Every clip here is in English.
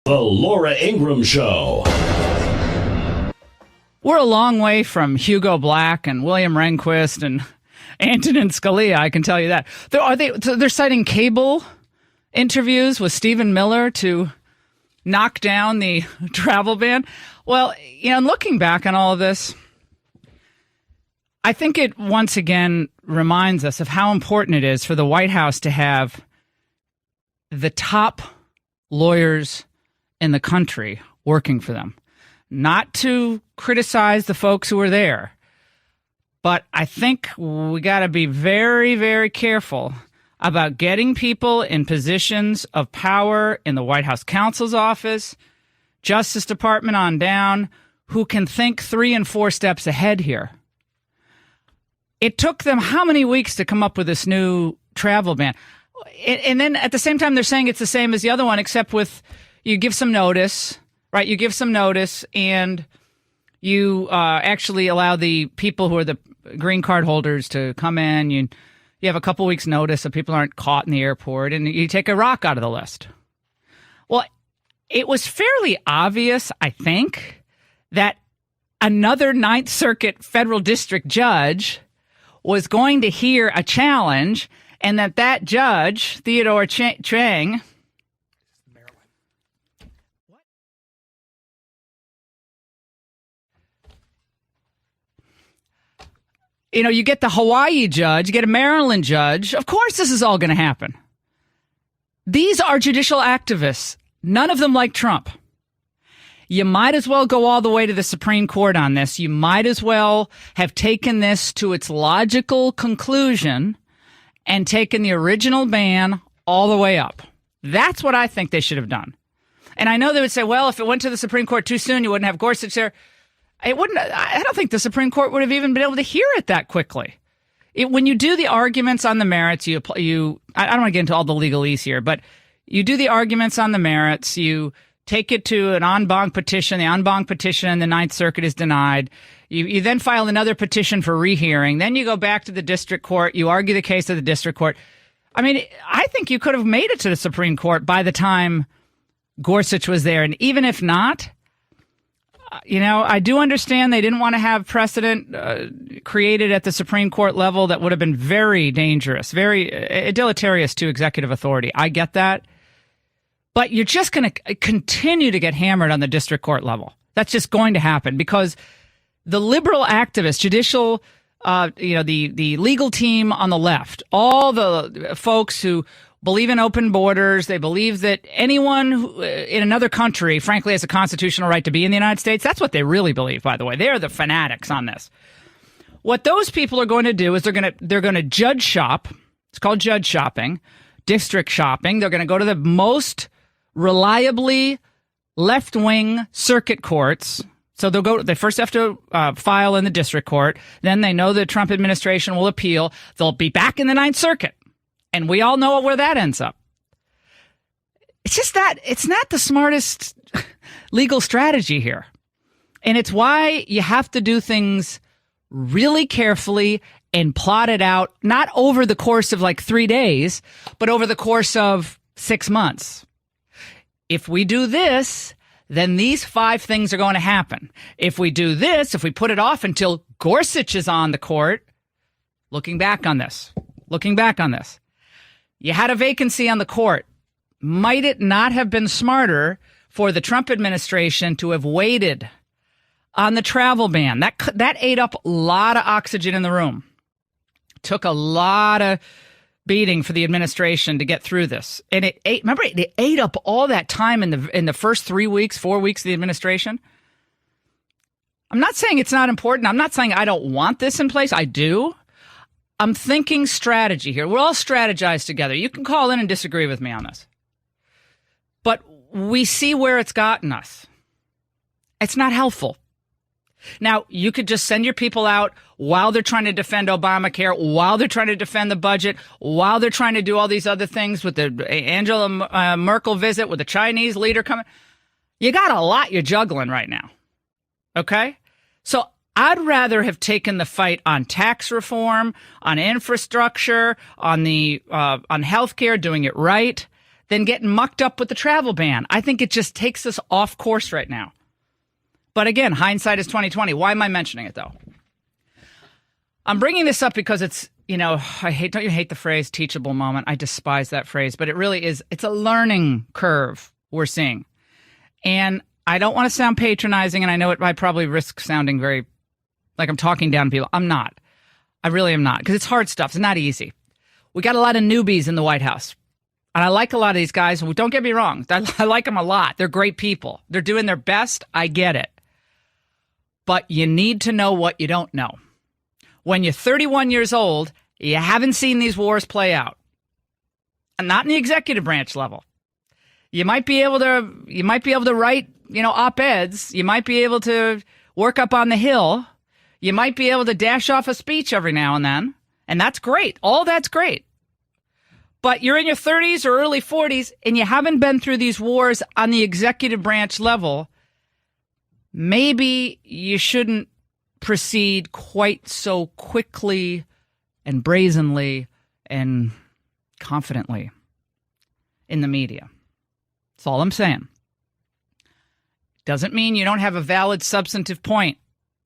The Laura Ingraham Show. We're a long way from Hugo Black and William Rehnquist and Antonin Scalia, I can tell you that. They're citing cable interviews with Stephen Miller to knock down the travel ban. Well, looking back on all of this, I think it once again reminds us of how important it is for the White House to have the top lawyers in the country working for them. Not to criticize the folks who are there, but I think we got to be very, very careful about getting people in positions of power in the White House counsel's office, Justice Department on down, who can think 3 and 4 steps ahead here. It took them how many weeks to come up with this new travel ban? And then at the same time, they're saying it's the same as the other one, except with you give some notice, right? You give some notice and you actually allow the people who are the green card holders to come in. You have a couple weeks notice so people aren't caught in the airport, and you take Iraq out of the list. Well, it was fairly obvious, I think, that another Ninth Circuit federal district judge was going to hear a challenge, and that judge, Theodore Chang, you get the Hawaii judge, you get a Maryland judge. Of course this is all going to happen. These are judicial activists. None of them like Trump. You might as well go all the way to the Supreme Court on this. You might as well have taken this to its logical conclusion and taken the original ban all the way up. That's what I think they should have done. And I know they would say, well, if it went to the Supreme Court too soon, you wouldn't have Gorsuch there. It wouldn't. I don't think the Supreme Court would have even been able to hear it that quickly. When you do the arguments on the merits, I don't want to get into all the legalese here, but you do the arguments on the merits, you take it to an en banc petition, the en banc petition in the Ninth Circuit is denied. You then file another petition for rehearing. Then you go back to the district court, you argue the case of the district court. I mean, I think you could have made it to the Supreme Court by the time Gorsuch was there. And even if not, I do understand they didn't want to have precedent created at the Supreme Court level that would have been very dangerous, very deleterious to executive authority. I get that. But you're just going to continue to get hammered on the district court level. That's just going to happen because the liberal activists, judicial, the legal team on the left, all the folks who believe in open borders, they believe that anyone in another country, frankly, has a constitutional right to be in the United States. That's what they really believe, by the way. They're the fanatics on this. What those people are going to do is they're going to judge shop. It's called judge shopping, district shopping. They're going to go to the most reliably left-wing circuit courts. So they first have to file in the district court. Then they know the Trump administration will appeal. They'll be back in the Ninth Circuit. And we all know where that ends up. It's just that it's not the smartest legal strategy here. And it's why you have to do things really carefully and plot it out, not over the course of like 3 days, but over the course of 6 months. If we do this, then these 5 things are going to happen. If we do this, if we put it off until Gorsuch is on the court, looking back on this, you had a vacancy on the court. Might it not have been smarter for the Trump administration to have waited on the travel ban? That ate up a lot of oxygen in the room. Took a lot of beating for the administration to get through this. And it ate up all that time in the first 4 weeks of the administration. I'm not saying it's not important. I'm not saying I don't want this in place. I do. I'm thinking strategy here. We'll all strategize together. You can call in and disagree with me on this. But we see where it's gotten us. It's not helpful. Now, you could just send your people out while they're trying to defend Obamacare, while they're trying to defend the budget, while they're trying to do all these other things with the Angela Merkel visit, with the Chinese leader coming. You got a lot you're juggling right now. Okay? So I'd rather have taken the fight on tax reform, on infrastructure, on healthcare, doing it right, than getting mucked up with the travel ban. I think it just takes us off course right now. But again, hindsight is 2020. Why am I mentioning it, though? I'm bringing this up because it's, don't you hate the phrase teachable moment? I despise that phrase, but it really is. It's a learning curve we're seeing. And I don't want to sound patronizing, and I know I probably risk sounding very like I'm talking down to people. I'm not. I really am not, because it's hard stuff. It's not easy. We got a lot of newbies in the White House. And I like a lot of these guys. Don't get me wrong. I like them a lot. They're great people. They're doing their best. I get it. But you need to know what you don't know. When you're 31 years old, you haven't seen these wars play out. And not in the executive branch level. You might be able to write, op-eds. You might be able to work up on the Hill. You might be able to dash off a speech every now and then. And that's great. All that's great. But you're in your 30s or early 40s and you haven't been through these wars on the executive branch level. Maybe you shouldn't proceed quite so quickly and brazenly and confidently in the media. That's all I'm saying. Doesn't mean you don't have a valid substantive point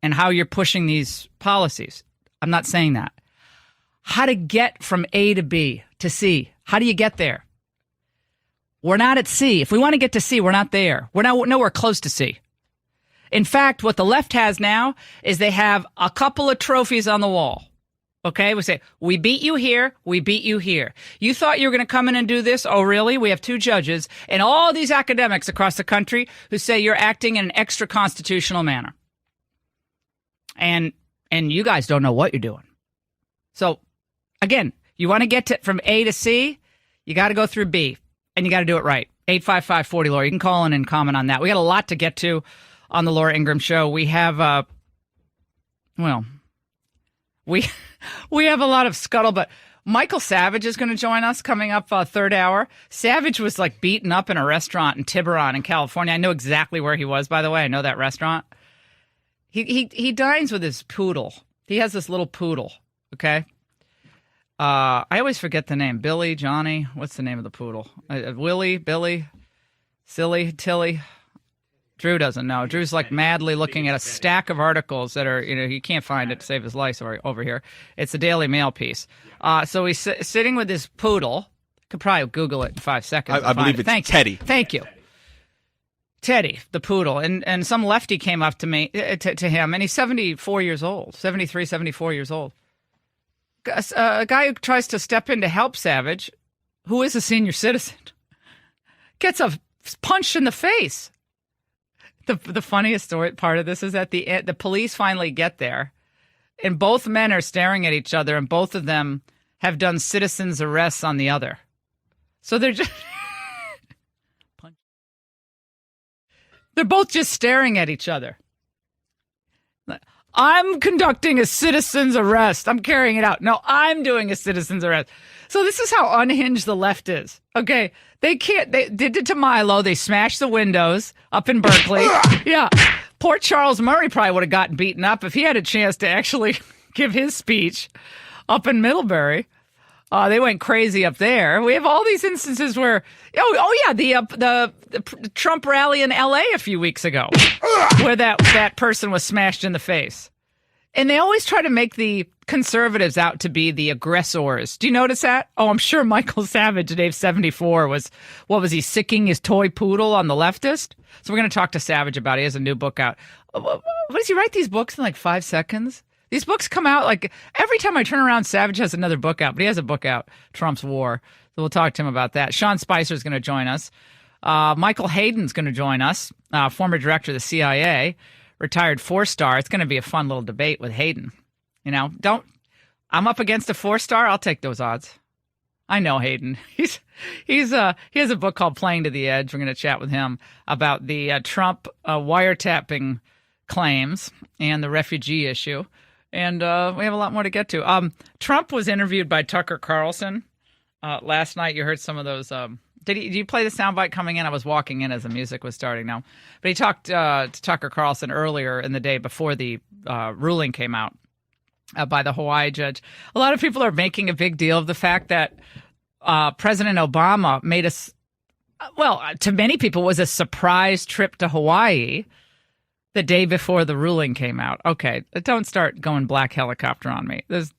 in how you're pushing these policies. I'm not saying that. How to get from A to B to C. How do you get there? We're not at C. If we want to get to C, we're not there. We're nowhere close to C. In fact, what the left has now is they have a couple of trophies on the wall. Okay, we say, we beat you here, we beat you here. You thought you were going to come in and do this? Oh, really? We have two judges and all these academics across the country who say you're acting in an extra-constitutional manner. And you guys don't know what you're doing. So, again, you want to get from A to C, you got to go through B, and you got to do it right. 855-40-LAURA. You can call in and comment on that. We got a lot to get to on the Laura Ingraham Show. We have, we have a lot of scuttlebutt. Michael Savage is going to join us coming up third hour. Savage was beaten up in a restaurant in Tiburon in California. I know exactly where he was, by the way. I know that restaurant. He dines with his poodle. He has this little poodle, okay? I always forget the name. Billy, Johnny, what's the name of the poodle? Willie, Billy, Silly, Tilly. Drew doesn't know. Drew's madly looking at a stack of articles that are, he can't find it to save his life over here. It's a Daily Mail piece. So he's sitting with his poodle. Could probably Google it in 5 seconds. I believe it's Teddy. Thank you. Teddy, the poodle. And some lefty came up to me, to him, and he's 74 years old, 73, 74 years old. A guy who tries to step in to help Savage, who is a senior citizen, gets a punch in the face. The funniest part of this is that the police finally get there, and both men are staring at each other, and both of them have done citizens' arrests on the other. So they're just they're both just staring at each other. I'm conducting a citizen's arrest. I'm carrying it out. No, I'm doing a citizen's arrest. So this is how unhinged the left is. Okay, they did it to Milo. They smashed the windows up in Berkeley. Yeah, poor Charles Murray probably would have gotten beaten up if he had a chance to actually give his speech up in Middlebury. They went crazy up there. We have all these instances where, the Trump rally in L.A. a few weeks ago, where that person was smashed in the face. And they always try to make the conservatives out to be the aggressors. Do you notice that? Oh, I'm sure Michael Savage at age 74 was he sicking his toy poodle on the leftist? So we're going to talk to Savage about it. He has a new book out. What does he write these books in 5 seconds? These books come out every time I turn around, Savage has another book out, but he has a book out, Trump's War. So we'll talk to him about that. Sean Spicer is going to join us. Michael Hayden's going to join us, former director of the CIA, retired 4-star. It's going to be a fun little debate with Hayden. I'm up against a 4-star. I'll take those odds. I know Hayden. He has a book called Playing to the Edge. We're going to chat with him about the Trump wiretapping claims and the refugee issue. And we have a lot more to get to. Trump was interviewed by Tucker Carlson last night. You heard some of those. Did you play the soundbite coming in? I was walking in as the music was starting now. But he talked to Tucker Carlson earlier in the day before the ruling came out by the Hawaii judge. A lot of people are making a big deal of the fact that President Obama made Well, to many people, it was a surprise trip to Hawaii the day before the ruling came out. Okay, don't start going black helicopter on me. There's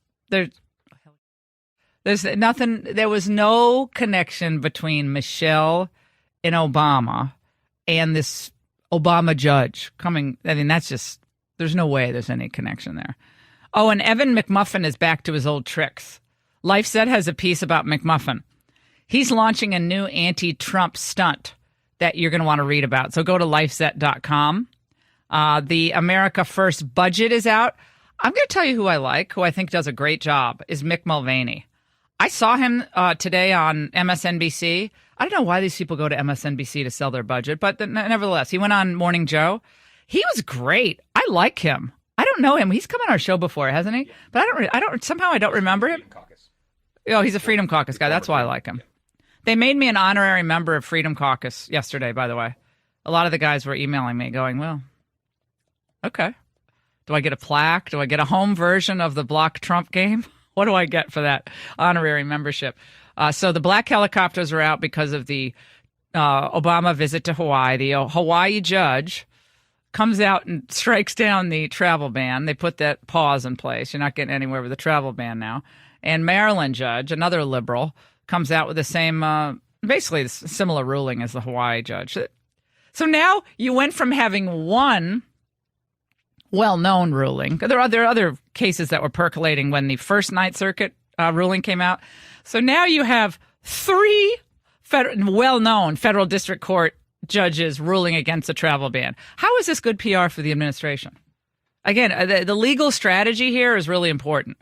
nothing. There was no connection between Michelle and Obama and this Obama judge coming. I mean, that's just, there's no way there's any connection there. Oh, and Evan McMuffin is back to his old tricks. LifeZette has a piece about McMuffin. He's launching a new anti-Trump stunt that you're going to want to read about. So go to lifezette.com. The America First budget is out. I'm going to tell you who I like, who I think does a great job, is Mick Mulvaney. I saw him today on MSNBC. I don't know why these people go to MSNBC to sell their budget, but nevertheless, he went on Morning Joe. He was great. I like him. I don't know him. He's come on our show before, hasn't he? But I don't remember him. Oh, he's a Freedom Caucus guy. That's why I like him. They made me an honorary member of Freedom Caucus yesterday, by the way. A lot of the guys were emailing me going, well, okay. Do I get a plaque? Do I get a home version of the Block Trump game? What do I get for that honorary membership? So the black helicopters are out because of the Obama visit to Hawaii. The Hawaii judge comes out and strikes down the travel ban. They put that pause in place. You're not getting anywhere with the travel ban now. And Maryland judge, another liberal, comes out with the same, basically similar ruling as the Hawaii judge. So now you went from having one well-known ruling. There are other cases that were percolating when the first Ninth Circuit ruling came out. So now you have three well-known federal district court judges ruling against the travel ban. How is this good PR for the administration? Again, the legal strategy here is really important.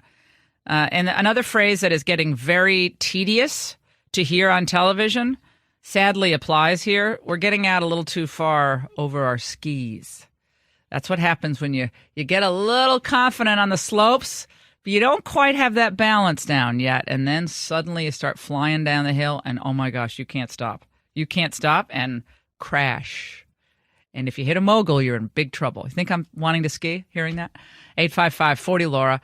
And another phrase that is getting very tedious to hear on television sadly applies here. We're getting out a little too far over our skis. That's what happens when you get a little confident on the slopes, but you don't quite have that balance down yet. And then suddenly you start flying down the hill and, oh my gosh, you can't stop. You can't stop and crash. And if you hit a mogul, you're in big trouble. You think I'm wanting to ski hearing that? 855-40-LAURA.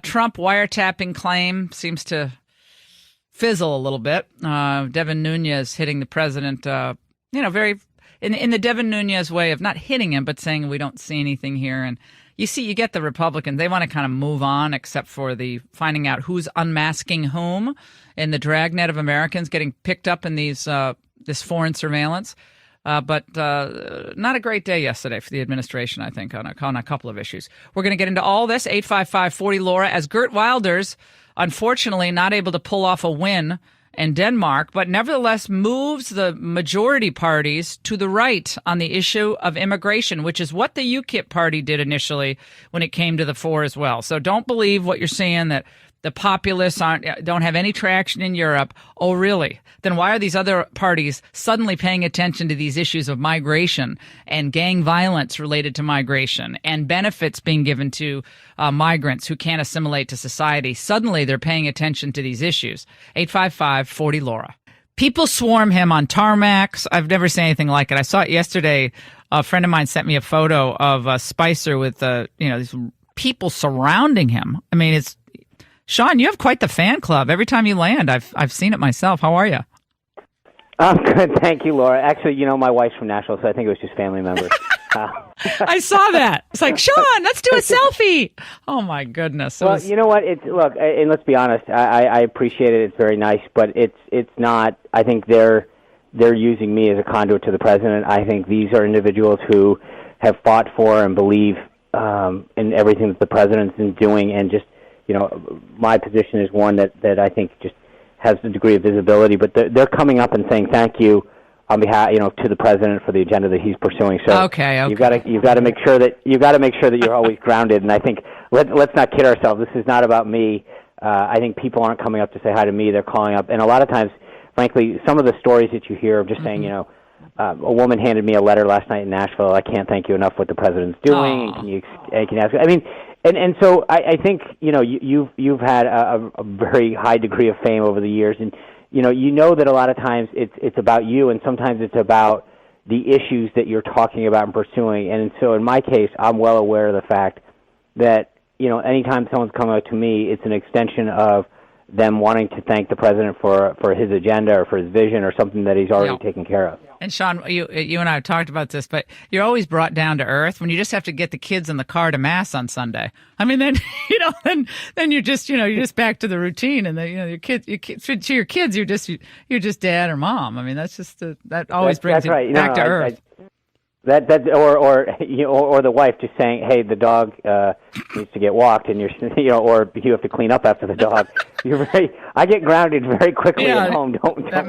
Trump wiretapping claim seems to fizzle a little bit. Devin Nunes hitting the president, very in the Devin Nunes way of not hitting him, but saying we don't see anything here. And you get the Republicans, they want to kind of move on, except for the finding out who's unmasking whom and the dragnet of Americans getting picked up in this foreign surveillance. But not a great day yesterday for the administration, I think, on a couple of issues. We're going to get into all this, 855-40-LAURA, as Geert Wilders, unfortunately, not able to pull off a win in Denmark, but nevertheless moves the majority parties to the right on the issue of immigration, which is what the UKIP party did initially when it came to the fore as well. So don't believe what you're saying that the populists don't have any traction in Europe. Oh, really? Then why are these other parties suddenly paying attention to these issues of migration and gang violence related to migration and benefits being given to migrants who can't assimilate to society? Suddenly they're paying attention to these issues. 855-40-LAURA. People swarm him on tarmacs. I've never seen anything like it. I saw it yesterday. A friend of mine sent me a photo of Spicer with these people surrounding him. I mean, it's Sean, you have quite the fan club. Every time you land, I've seen it myself. How are you? I'm good, thank you, Laura. Actually, my wife's from Nashville, so I think it was just family members. I saw that. It's like, Sean, let's do a selfie. Oh my goodness. Well, you know what? Look, and let's be honest. I appreciate it. It's very nice, but it's not. I think they're using me as a conduit to the president. I think these are individuals who have fought for and believe in everything that the president's been doing, and just. My position is one that I think just has a degree of visibility, but they're coming up and saying thank you on behalf, to the president for the agenda that he's pursuing. So okay. you've got to make sure that you're always grounded. And I think let's not kid ourselves. This is not about me. I think people aren't coming up to say hi to me. They're calling up, and a lot of times, frankly, some of the stories that you hear of just saying, a woman handed me a letter last night in Nashville. I can't thank you enough what the president's doing. And can you ask? I mean. And so I think you've had a very high degree of fame over the years, and you know that a lot of times it's about you, and sometimes it's about the issues that you're talking about and pursuing. And so in my case, I'm well aware of the fact that anytime someone's coming out to me, it's an extension of them wanting to thank the president for his agenda or for his vision or something that he's already taken care of. And Sean, you and I have talked about this, but you're always brought down to earth when you just have to get the kids in the car to mass on Sunday. I mean, then then you're just back to the routine, and your kids to your kids, you're just dad or mom. I mean, that's just that always brings you right. back to earth. Or the wife just saying, "Hey, the dog needs to get walked," and or you have to clean up after the dog. I get grounded very quickly at home. That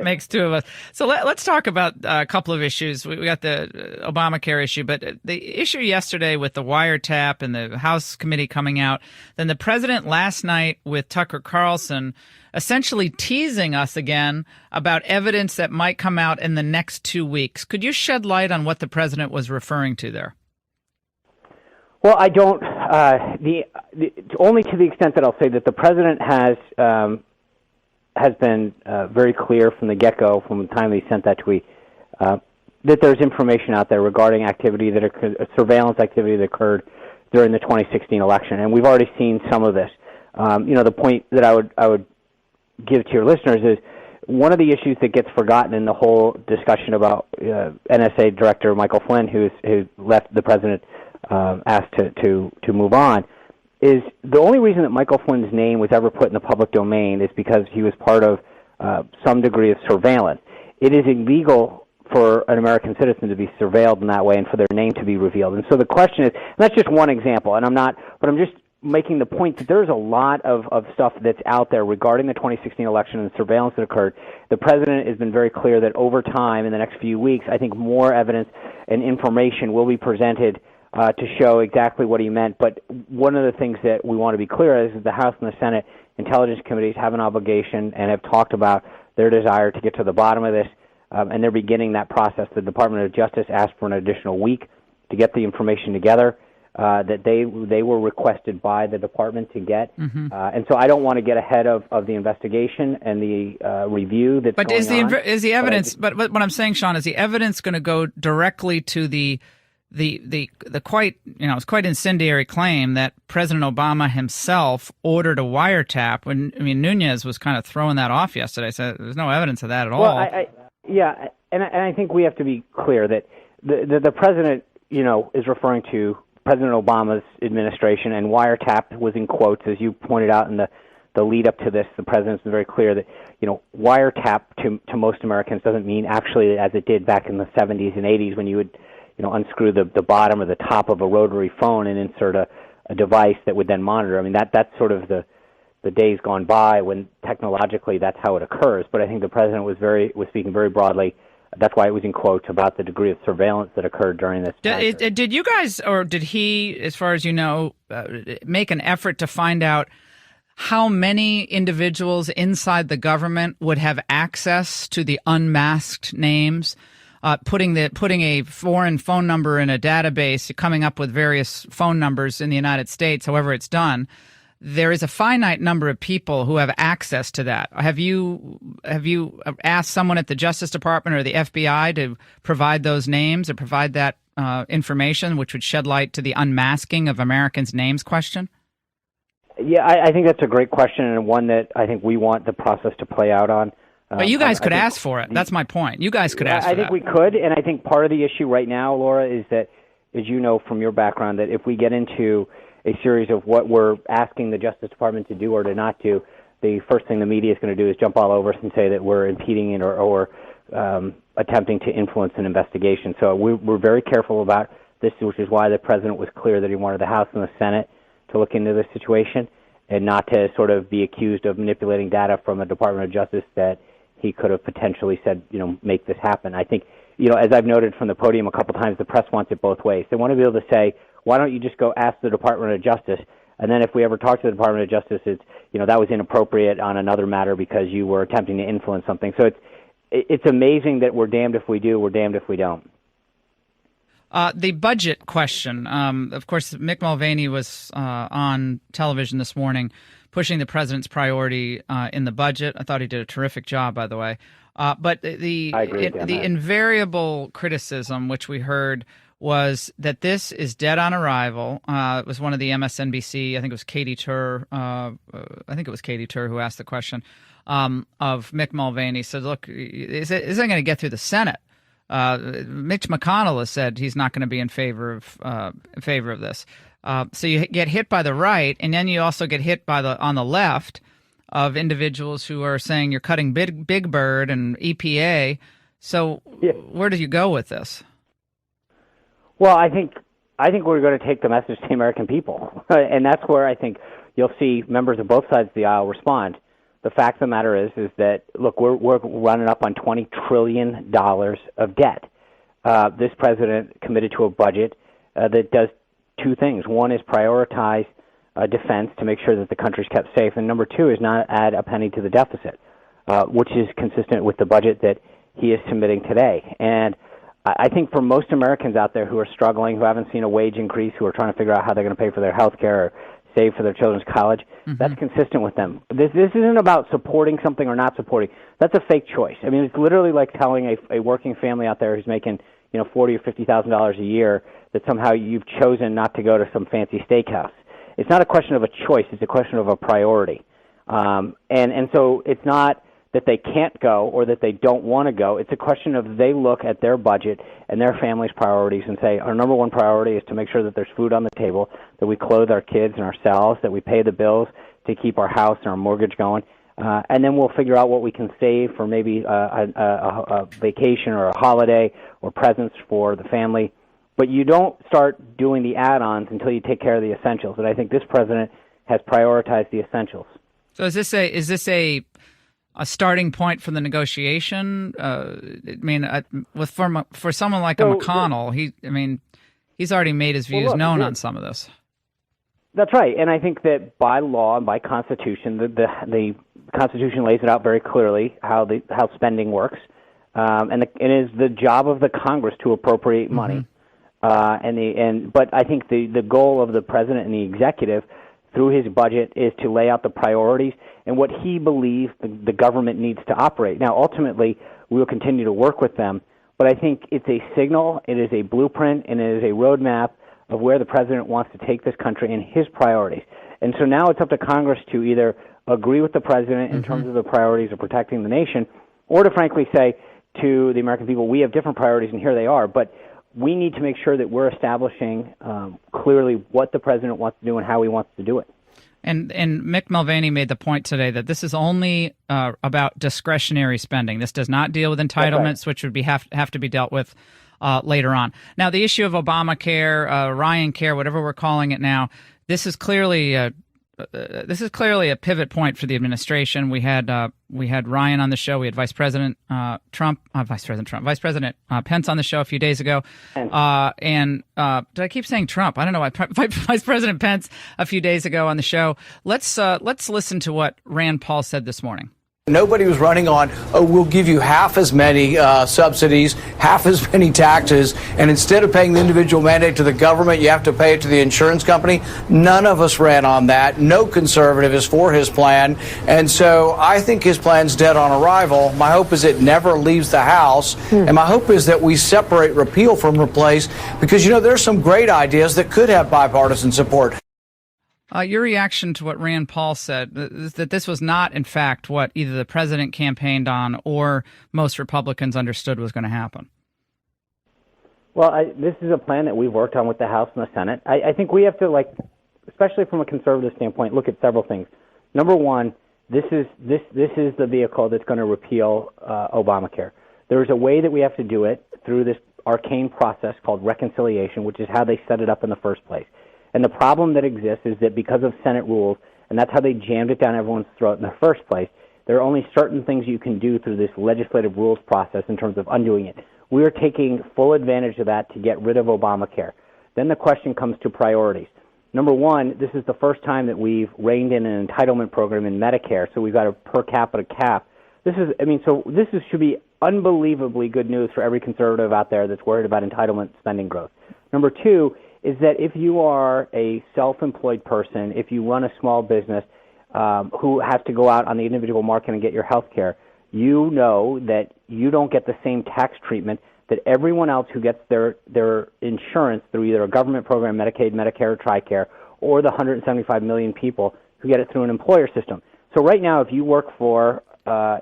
makes two of us. So let's talk about a couple of issues. We got the Obamacare issue, but the issue yesterday with the wiretap and the House committee coming out, then the president last night with Tucker Carlson essentially teasing us again about evidence that might come out in the next 2 weeks. Could you shed light on what the president was referring to there? Well, I don't. Only to the extent that I'll say that the president has been very clear from the get-go, from the time he sent that tweet, that there's information out there regarding activity surveillance activity that occurred during the 2016 election, and we've already seen some of this. The point that I would give to your listeners is one of the issues that gets forgotten in the whole discussion about NSA Director Michael Flynn, who left the president asked to move on, is the only reason that Michael Flynn's name was ever put in the public domain is because he was part of some degree of surveillance. It is illegal for an American citizen to be surveilled in that way and for their name to be revealed. And so the question is, and that's just one example, and I'm just making the point that there's a lot of stuff that's out there regarding the 2016 election and the surveillance that occurred. The president has been very clear that over time, in the next few weeks, I think more evidence and information will be presented to show exactly what he meant. But one of the things that we want to be clear is that the House and the Senate Intelligence Committees have an obligation and have talked about their desire to get to the bottom of this, and they're beginning that process. The Department of Justice asked for an additional week to get the information together that they were requested by the department to get. And so I don't want to get ahead of the investigation and the review that's going on. But is the evidence, but what I'm saying, Sean, is the evidence going to go directly to the quite, it's quite incendiary claim that President Obama himself ordered a wiretap when, Nunez was kind of throwing that off yesterday. So there's no evidence of that at all. Well, and I think we have to be clear that the president, is referring to President Obama's administration, and wiretap was in quotes, as you pointed out in the lead up to this. The president's been very clear that, wiretap to most Americans doesn't mean actually as it did back in the 70s and 80s when you would unscrew the bottom or the top of a rotary phone and insert a device that would then monitor. I mean, that's sort of the days gone by when technologically that's how it occurs. But I think the president was speaking very broadly. That's why it was in quotes about the degree of surveillance that occurred during this time. Did you guys, or did he, as far as you know, make an effort to find out how many individuals inside the government would have access to the unmasked names? Putting a foreign phone number in a database, coming up with various phone numbers in the United States, however it's done, there is a finite number of people who have access to that. Have you asked someone at the Justice Department or the FBI to provide those names or provide that information, which would shed light to the unmasking of Americans' names question? Yeah, I think that's a great question, and one that I think we want the process to play out on. But you guys could ask for it. That's my point. You guys could ask for that. I think we could, and I think part of the issue right now, Laura, is that, as you know from your background, that if we get into a series of what we're asking the Justice Department to do or to not do, the first thing the media is going to do is jump all over us and say that we're impeding it or attempting to influence an investigation. So we're very careful about this, which is why the president was clear that he wanted the House and the Senate to look into this situation and not to sort of be accused of manipulating data from the Department of Justice that he could have potentially said, make this happen. I think, as I've noted from the podium a couple times, the press wants it both ways. They want to be able to say, why don't you just go ask the Department of Justice? And then if we ever talk to the Department of Justice, it's, that was inappropriate on another matter because you were attempting to influence something. So it's amazing that we're damned if we do, we're damned if we don't. The budget question. Of course, Mick Mulvaney was on television this morning pushing the president's priority in the budget. I thought he did a terrific job, by the way. But the invariable criticism, which we heard, was that this is dead on arrival. It was one of the MSNBC, I think it was Katie Tur, who asked the question of Mick Mulvaney. Said, look, is it going to get through the Senate? Mitch McConnell has said he's not going to be in favor of this. So you get hit by the right, and then you also get hit by on the left of individuals who are saying you're cutting Big Bird and EPA. So where do you go with this? Well, I think we're going to take the message to the American people, and that's where I think you'll see members of both sides of the aisle respond. The fact of the matter is that, look, we're running up on $20 trillion of debt. This president committed to a budget that does two things. One is prioritize defense to make sure that the country's kept safe, and number two is not add a penny to the deficit, which is consistent with the budget that he is submitting today. And I think for most Americans out there who are struggling, who haven't seen a wage increase, who are trying to figure out how they're going to pay for their health care or save for their children's college, that's consistent with them. This isn't about supporting something or not supporting. That's a fake choice. I mean, it's literally like telling a working family out there who's making $40,000 or $50,000 a year that somehow you've chosen not to go to some fancy steakhouse. It's not a question of a choice. It's a question of a priority. And so it's not that they can't go or that they don't want to go. It's a question of they look at their budget and their family's priorities and say, our number one priority is to make sure that there's food on the table, that we clothe our kids and ourselves, that we pay the bills to keep our house and our mortgage going. And then we'll figure out what we can save for maybe a vacation or a holiday or presents for the family. But you don't start doing the add-ons until you take care of the essentials. And I think this president has prioritized the essentials. So is this a starting point for the negotiation? For someone like a McConnell, he's already made his views known on some of this. That's right, and I think that by law and by Constitution, the Constitution lays it out very clearly how spending works, and it is the job of the Congress to appropriate money. But I think the goal of the president and the executive through his budget is to lay out the priorities and what he believes the government needs to operate. Now, ultimately, we will continue to work with them, but I think it's a signal, it is a blueprint, and it is a roadmap of where the president wants to take this country and his priorities. And so now it's up to Congress to either agree with the president in terms of the priorities of protecting the nation, or to frankly say to the American people, we have different priorities and here they are, but we need to make sure that we're establishing clearly what the president wants to do and how he wants to do it. And Mick Mulvaney made the point today that this is only about discretionary spending. This does not deal with entitlements, which would have to be dealt with later on. Now, the issue of Obamacare, Ryan Care, whatever we're calling it now, this is clearly a pivot point for the administration. We had Ryan on the show. We had Vice President Pence on the show a few days ago. Did I keep saying Trump? I don't know why. Vice President Pence a few days ago on the show. Let's listen to what Rand Paul said this morning. Nobody was running on, we'll give you half as many subsidies, half as many taxes, and instead of paying the individual mandate to the government, you have to pay it to the insurance company. None of us ran on that. No conservative is for his plan. And so I think his plan's dead on arrival. My hope is it never leaves the House. And my hope is that we separate repeal from replace because, there's some great ideas that could have bipartisan support. Your reaction to what Rand Paul said, is that this was not, in fact, what either the president campaigned on or most Republicans understood was going to happen. Well, this is a plan that we've worked on with the House and the Senate. I think we have to, especially from a conservative standpoint, look at several things. Number one, this is the vehicle that's going to repeal Obamacare. There's a way that we have to do it through this arcane process called reconciliation, which is how they set it up in the first place. And the problem that exists is that because of Senate rules, and that's how they jammed it down everyone's throat in the first place, there are only certain things you can do through this legislative rules process in terms of undoing it. We are taking full advantage of that to get rid of Obamacare. Then the question comes to priorities. Number one, this is the first time that we've reined in an entitlement program in Medicare, so we've got a per capita cap. Should be unbelievably good news for every conservative out there that's worried about entitlement spending growth. Number two is that if you are a self-employed person, if you run a small business who has to go out on the individual market and get your health care, you know that you don't get the same tax treatment that everyone else who gets their insurance through either a government program, Medicaid, Medicare, or TRICARE, or the 175 million people who get it through an employer system. So right now, if you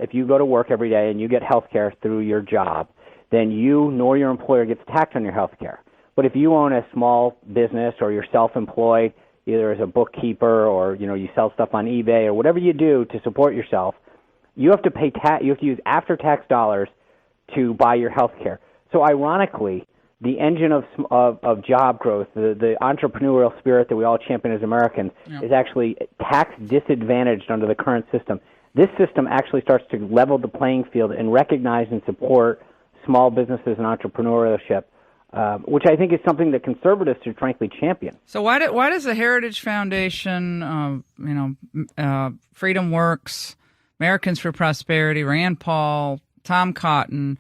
if you go to work every day and you get health care through your job, then you nor your employer gets taxed on your health care. But if you own a small business or you're self-employed, either as a bookkeeper or you sell stuff on eBay or whatever you do to support yourself, you have to pay you have to use after-tax dollars to buy your health care. So ironically, the engine of job growth, the entrepreneurial spirit that we all champion as Americans, is actually tax disadvantaged under the current system. This system actually starts to level the playing field and recognize and support small businesses and entrepreneurship, which I think is something that conservatives should frankly champion. So why does the Heritage Foundation, Freedom Works, Americans for Prosperity, Rand Paul, Tom Cotton,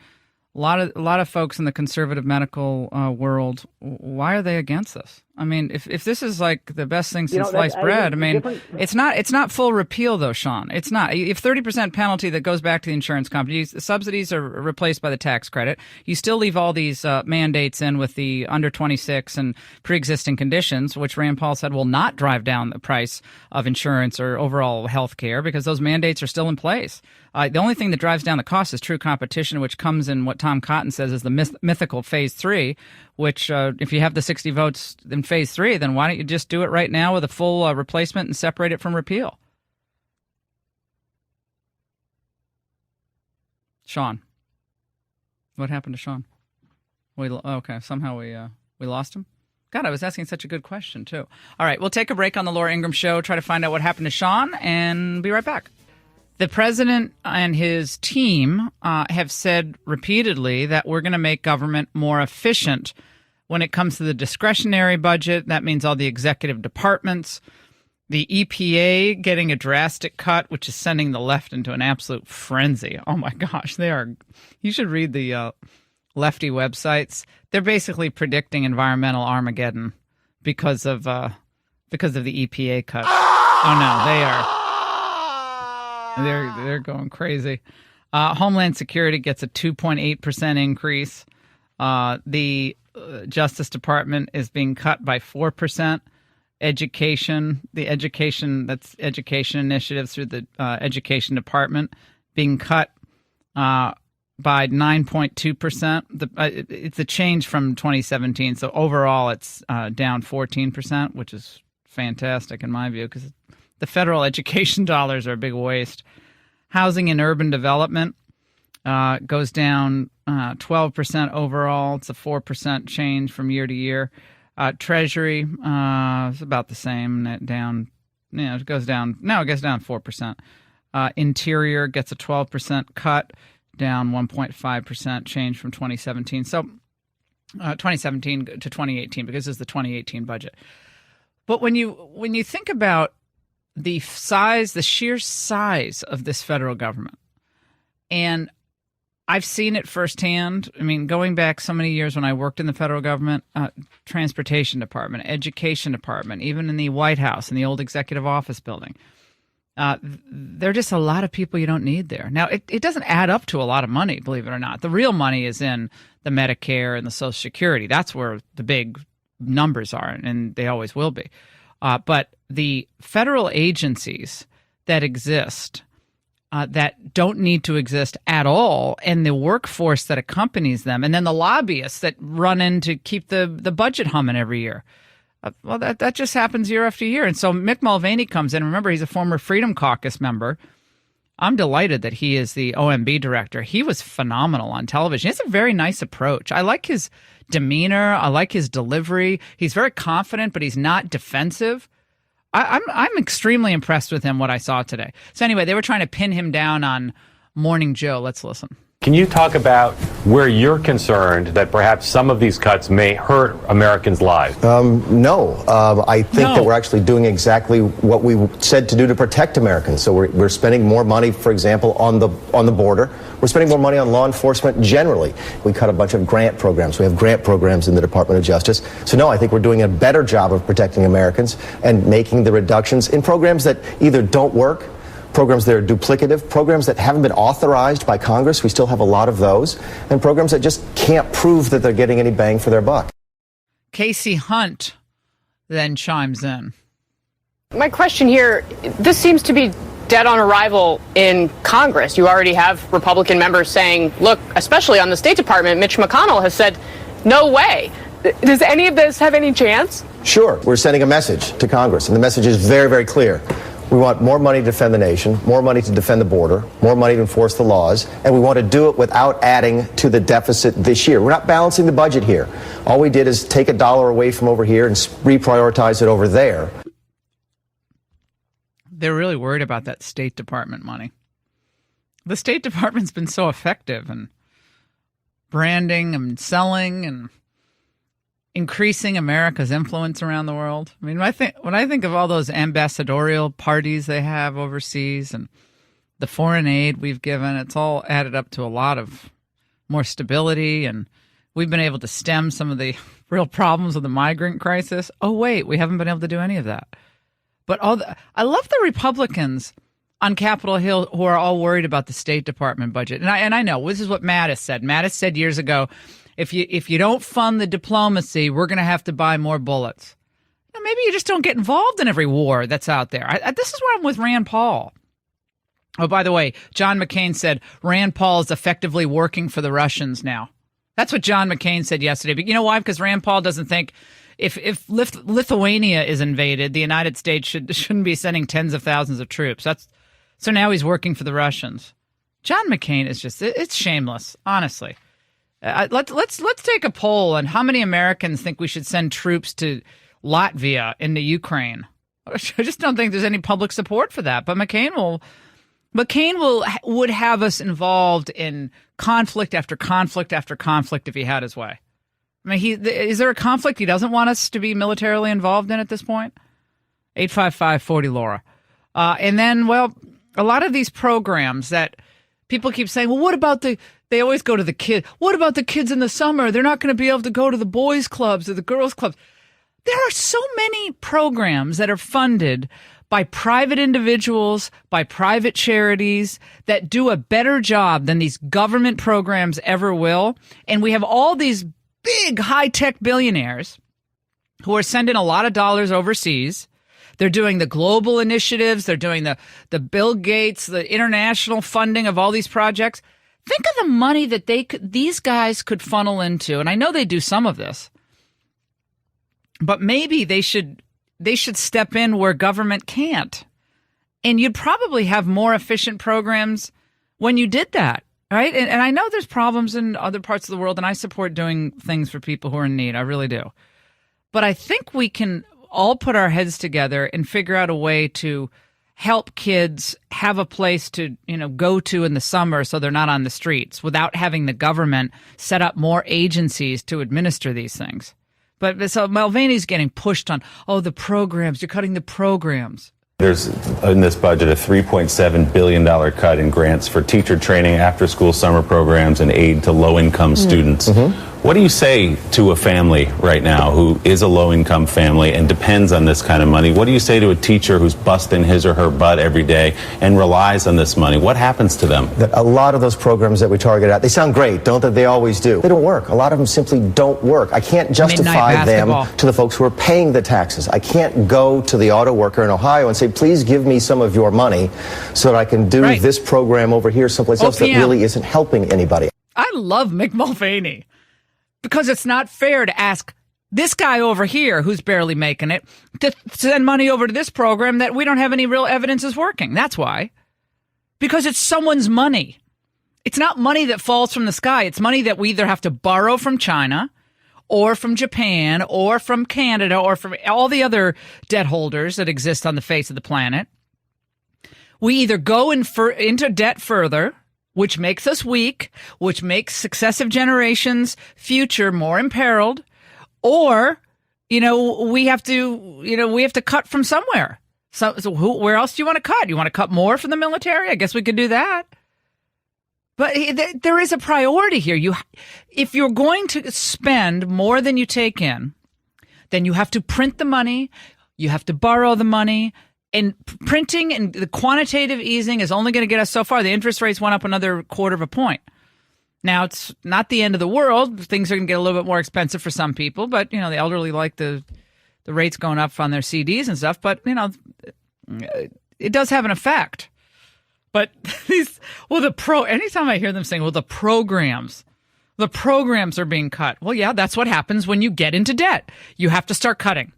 a lot of folks in the conservative medical world, why are they against this? I mean, if this is like the best thing since sliced bread, it's not full repeal though, Sean. It's not. If 30% penalty that goes back to the insurance companies, the subsidies are replaced by the tax credit. You still leave all these mandates in with the under 26 and pre-existing conditions, which Rand Paul said will not drive down the price of insurance or overall health care because those mandates are still in place. The only thing that drives down the cost is true competition, which comes in what Tom Cotton says is the mythical Phase 3, which if you have the 60 votes in Phase 3, then why don't you just do it right now with a full replacement and separate it from repeal? Sean. What happened to Sean? Okay, somehow we lost him. God, I was asking such a good question, too. All right, we'll take a break on the Laura Ingraham Show, try to find out what happened to Sean, and be right back. The president and his team have said repeatedly that we're going to make government more efficient when it comes to the discretionary budget. That means all the executive departments, the EPA getting a drastic cut, which is sending the left into an absolute frenzy. Oh, my gosh. You should read the lefty websites. They're basically predicting environmental Armageddon because of the EPA cut. Oh, no, they are. They're going crazy. Homeland Security gets a 2.8% increase. The Justice Department is being cut by 4%. Education initiatives through the Education Department being cut by 9.2%. It's a change from 2017. So overall, it's down 14%, which is fantastic in my view because the federal education dollars are a big waste. Housing and urban development goes down 12% overall. It's a 4% change from year to year. Treasury is about the same. It goes down 4%. Interior gets a 12% cut, down 1.5% change from 2017. So 2017 to 2018, because this is the 2018 budget. But when you think about the sheer size of this federal government, and I've seen it firsthand. I mean, going back so many years when I worked in the federal government, transportation department, education department, even in the White House, in the old executive office building, there are just a lot of people you don't need there. Now, it doesn't add up to a lot of money, believe it or not. The real money is in the Medicare and the Social Security. That's where the big numbers are, and they always will be. But the federal agencies that exist that don't need to exist at all, and the workforce that accompanies them, and then the lobbyists that run in to keep the budget humming every year. Well, that just happens year after year. And so Mick Mulvaney comes in. Remember, he's a former Freedom Caucus member. I'm delighted that he is the OMB director. He was phenomenal on television. He has a very nice approach. I like his demeanor. I like his delivery. He's very confident, but he's not defensive. I'm extremely impressed with him, what I saw today. So anyway, they were trying to pin him down on Morning Joe. Let's listen. Can you talk about where you're concerned that perhaps some of these cuts may hurt Americans' lives? No. I think that we're actually doing exactly what we said to do to protect Americans. So we're spending more money, for example, on the border. We're spending more money on law enforcement generally. We cut a bunch of grant programs. We have grant programs in the Department of Justice. So no, I think we're doing a better job of protecting Americans and making the reductions in programs that either don't work, programs that are duplicative, programs that haven't been authorized by Congress. We still have a lot of those, and programs that just can't prove that they're getting any bang for their buck. Casey Hunt then chimes in. My question here, this seems to be dead on arrival in Congress. You already have Republican members saying, look, especially on the State Department, Mitch McConnell has said, no way. Does any of this have any chance? Sure. We're sending a message to Congress, and the message is very, very clear. We want more money to defend the nation, more money to defend the border, more money to enforce the laws, and we want to do it without adding to the deficit this year. We're not balancing the budget here. All we did is take $1 away from over here and reprioritize it over there. They're really worried about that State Department money. The State Department's been so effective in branding and selling and increasing America's influence around the world. I mean, when I think of all those ambassadorial parties they have overseas and the foreign aid we've given, it's all added up to a lot of more stability, and we've been able to stem some of the real problems of the migrant crisis. Oh, wait, we haven't been able to do any of that. But I love the Republicans on Capitol Hill who are all worried about the State Department budget. And I know this is what Mattis said. Mattis said years ago, if you don't fund the diplomacy, we're going to have to buy more bullets. Now, maybe you just don't get involved in every war that's out there. This is where I'm with Rand Paul. Oh, by the way, John McCain said Rand Paul is effectively working for the Russians now. That's what John McCain said yesterday. But you know why? Because Rand Paul doesn't think if Lithuania is invaded, the United States shouldn't be sending tens of thousands of troops. So now he's working for the Russians. John McCain is it's shameless, honestly. Let's take a poll on how many Americans think we should send troops to Latvia into Ukraine. I just don't think there's any public support for that. But McCain would have us involved in conflict after conflict after conflict if he had his way. I mean, is there a conflict he doesn't want us to be militarily involved in at this point? 855-40-LAURA. And then, well, a lot of these programs that people keep saying, well, what about they always go to the kid. What about the kids in the summer? They're not going to be able to go to the boys' clubs or the girls' clubs. There are so many programs that are funded by private individuals, by private charities that do a better job than these government programs ever will. And we have all these big high-tech billionaires who are sending a lot of dollars overseas. They're doing the global initiatives. They're doing the Bill Gates, the international funding of all these projects. Think of the money that these guys could funnel into. And I know they do some of this, but maybe they should step in where government can't. And you'd probably have more efficient programs when you did that. Right. And I know there's problems in other parts of the world, and I support doing things for people who are in need. I really do. But I think we can all put our heads together and figure out a way to help kids have a place to, go to in the summer so they're not on the streets without having the government set up more agencies to administer these things. But so Mulvaney's getting pushed on, the programs, you're cutting the programs. There's, in this budget, a $3.7 billion cut in grants for teacher training, after-school summer programs, and aid to low-income students. Mm-hmm. What do you say to a family right now who is a low-income family and depends on this kind of money? What do you say to a teacher who's busting his or her butt every day and relies on this money? What happens to them? A lot of those programs that we target at, they sound great, don't they? They always do. They don't work. A lot of them simply don't work. I can't justify them to the folks who are paying the taxes. I can't go to the auto worker in Ohio and say, please give me some of your money so that I can do this program over here someplace else that really isn't helping anybody. I love Mick Mulvaney. Because it's not fair to ask this guy over here who's barely making it to send money over to this program that we don't have any real evidence is working. That's why. Because it's someone's money. It's not money that falls from the sky. It's money that we either have to borrow from China or from Japan or from Canada or from all the other debt holders that exist on the face of the planet. We either go into debt further, which makes us weak, which makes successive generations' future more imperiled, or, we have to cut from somewhere. So where else do you want to cut? You want to cut more from the military? I guess we could do that. But there is a priority here. If you're going to spend more than you take in, then you have to print the money, you have to borrow the money, And printing and the quantitative easing is only going to get us so far. The interest rates went up another 1/4 point. Now, it's not the end of the world. Things are going to get a little bit more expensive for some people, but, the elderly like the rates going up on their CDs and stuff. But, it does have an effect. But anytime I hear them saying, the programs are being cut. Well, yeah, that's what happens when you get into debt. You have to start cutting.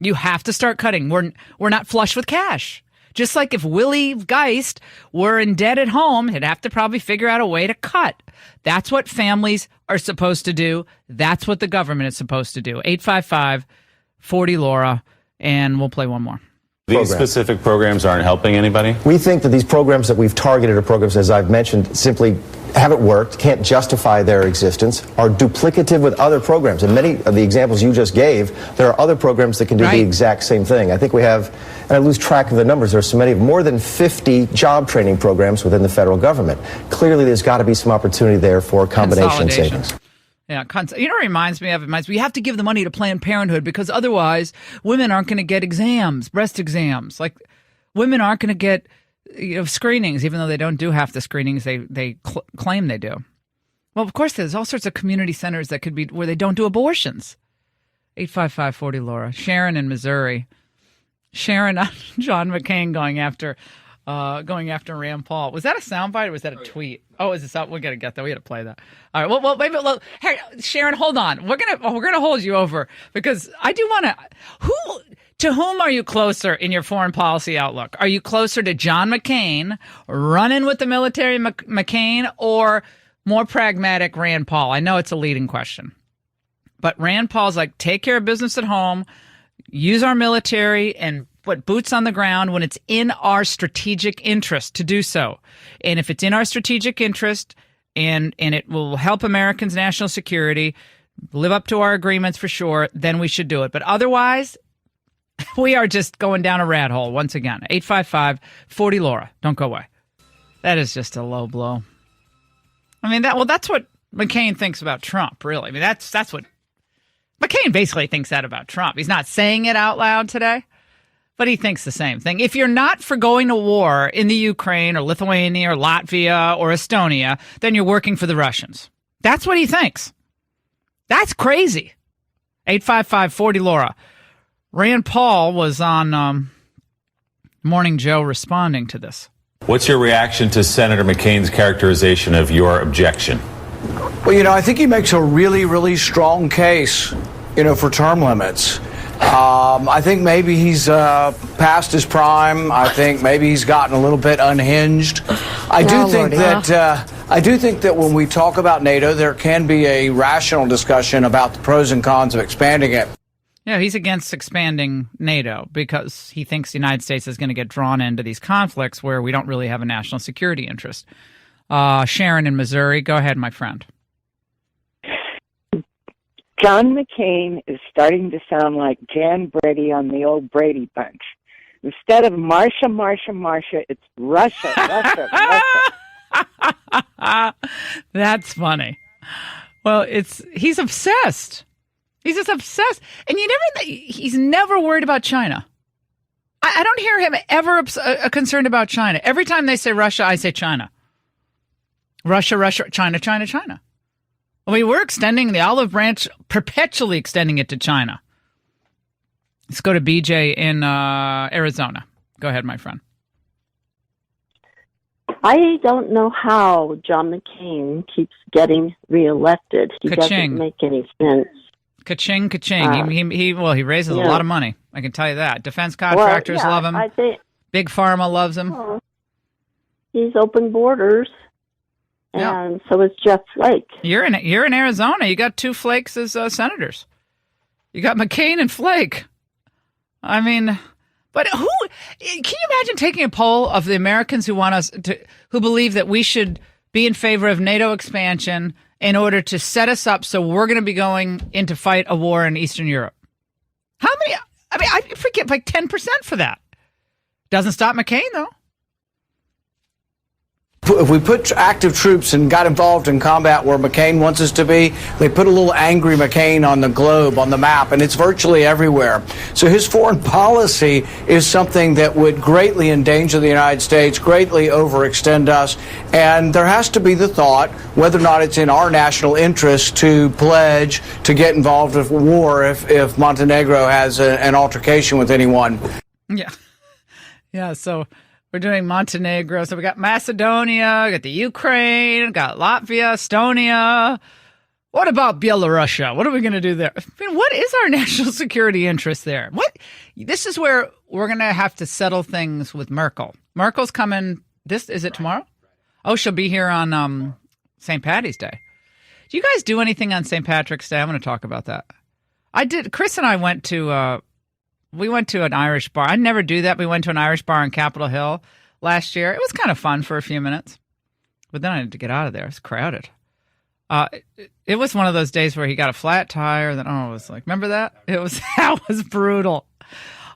We're not flush with cash. Just like if Willie Geist were in debt at home, he'd have to probably figure out a way to cut. That's what families are supposed to do. That's what the government is supposed to do. 855-40-LAURA, and we'll play one more. These specific programs aren't helping anybody? We think that these programs that we've targeted are programs, as I've mentioned, simply haven't worked, can't justify their existence, are duplicative with other programs. And many of the examples you just gave, there are other programs that can do the exact same thing. I think we have, and I lose track of the numbers, there are so many, more than 50 job training programs within the federal government. Clearly, there's got to be some opportunity there for combination savings. Yeah, it reminds me we have to give the money to Planned Parenthood because otherwise women aren't going to get breast exams. Like, women aren't going to get screenings, even though they don't do half the screenings they claim they do. Well, of course, there's all sorts of community centers that could be where they don't do abortions. 855-40-LAURA. Sharon in Missouri. Sharon, John McCain going after Rand Paul. Was that a soundbite or was that a tweet? Oh, is this out? We got to get that. We got to play that. All right. Well, maybe. Hey, Sharon, hold on. We're gonna hold you over because I do want to. To whom are you closer in your foreign policy outlook? Are you closer to John McCain running with the military McCain or more pragmatic Rand Paul? I know it's a leading question, but Rand Paul's like, take care of business at home, use our military, and put boots on the ground when it's in our strategic interest to do so. And if it's in our strategic interest and it will help Americans' national security, live up to our agreements for sure, then we should do it. But otherwise, we are just going down a rat hole once again. 855-40-LAURA. Don't go away. That is just a low blow. I mean, that's what McCain thinks about Trump, really. I mean, that's what McCain basically thinks that about Trump. He's not saying it out loud today, but he thinks the same thing. If you're not for going to war in the Ukraine or Lithuania or Latvia or Estonia, then you're working for the Russians. That's what he thinks. That's crazy. 855-40-LAURA. Rand Paul was on Morning Joe responding to this. What's your reaction to Senator McCain's characterization of your objection? Well, I think he makes a really, really strong case, for term limits. I think maybe he's past his prime. I think maybe he's gotten a little bit unhinged. I do think that when we talk about NATO, there can be a rational discussion about the pros and cons of expanding it. Yeah, he's against expanding NATO because he thinks the United States is going to get drawn into these conflicts where we don't really have a national security interest. Sharon in Missouri, go ahead, my friend. John McCain is starting to sound like Jan Brady on the old Brady Bunch. Instead of Marsha, it's Russia, Russia. That's funny. Well, he's obsessed. He's just obsessed. And he's never worried about China. I don't hear him ever concerned about China. Every time they say Russia, I say China. Russia, China, China, China. I mean, we're extending the olive branch, perpetually extending it to China. Let's go to BJ in Arizona. Go ahead, my friend. I don't know how John McCain keeps getting reelected. He doesn't make any sense. Ka-ching, ka-ching. He raises a lot of money. I can tell you that. Defense contractors love him. Big Pharma loves him. He's open borders, and so is Jeff Flake. You're in Arizona. You got two Flakes as senators. You got McCain and Flake. I mean, but can you imagine taking a poll of the Americans who who believe that we should be in favor of NATO expansion in order to set us up so we're going to be going in to fight a war in Eastern Europe? How many? I mean, I forget, like 10% for that. Doesn't stop McCain, though. if we put active troops and got involved in combat where McCain wants us to be, they put a little angry McCain on the globe, on the map, and it's virtually everywhere. So his foreign policy is something that would greatly endanger the United States, greatly overextend us, and there has to be the thought whether or not it's in our national interest to pledge to get involved with war if Montenegro has an altercation with anyone. Yeah. Yeah, so we're doing Montenegro. So we got Macedonia, we got the Ukraine, we got Latvia, Estonia. What about Belarusia? What are we going to do there? I mean, what is our national security interest there? This is where we're going to have to settle things with Merkel. Merkel's coming. Is it tomorrow? Oh, she'll be here on St. Patty's Day. Do you guys do anything on St. Patrick's Day? I'm going to talk about that. I did. Chris and I went to an Irish bar. I never do that. We went to an Irish bar on Capitol Hill last year. It was kind of fun for a few minutes, but then I had to get out of there. It was crowded. It was one of those days where he got a flat tire. Then it was like, remember that? That was brutal.